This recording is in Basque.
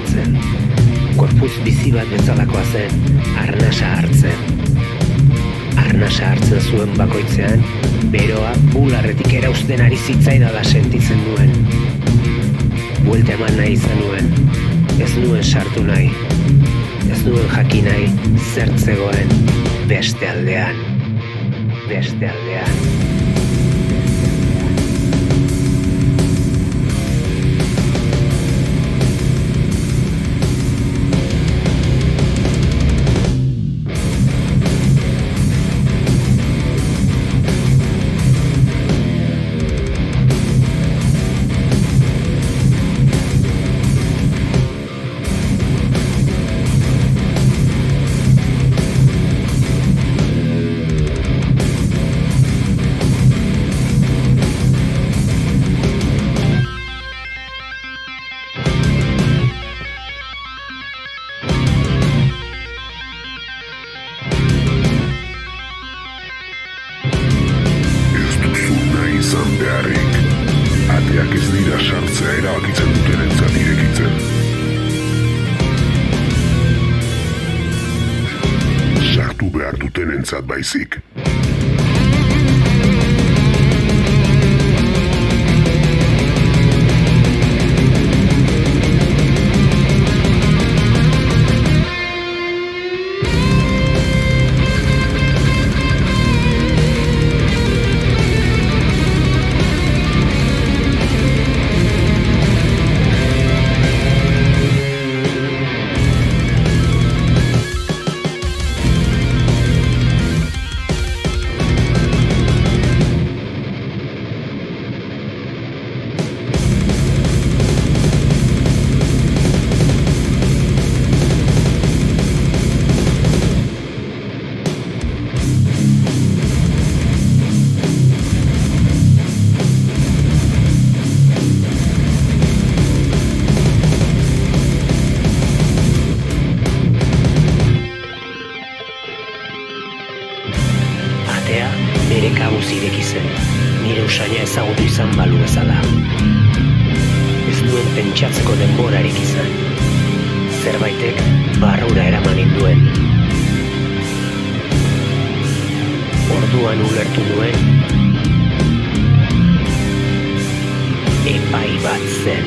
nintzen. Korpuz bizi bat bezalakoa zen, arnasa hartzen. Arnasa hartzen zuen bakoitzean, beroa bularretik erausten ari zitzaidala sentitzen nuen. Buelta eman nahi izan nuen, ez nuen sartu nahi. Ez nuen jakin nahi zertzegoen beste aldean. Beste aldean. Ateak ez dira sartzea erabakitzen dutenentzat irekitzen. Sartu behar dutenentzat baizik. Bere kabuz ireki zen, nire usaina ezagutu izan balu bezala. Ez duen pentsatzeko denborarik izan. Zerbaitek barrura eraman ninduen. Orduan ulertu nuen, epai bat zen.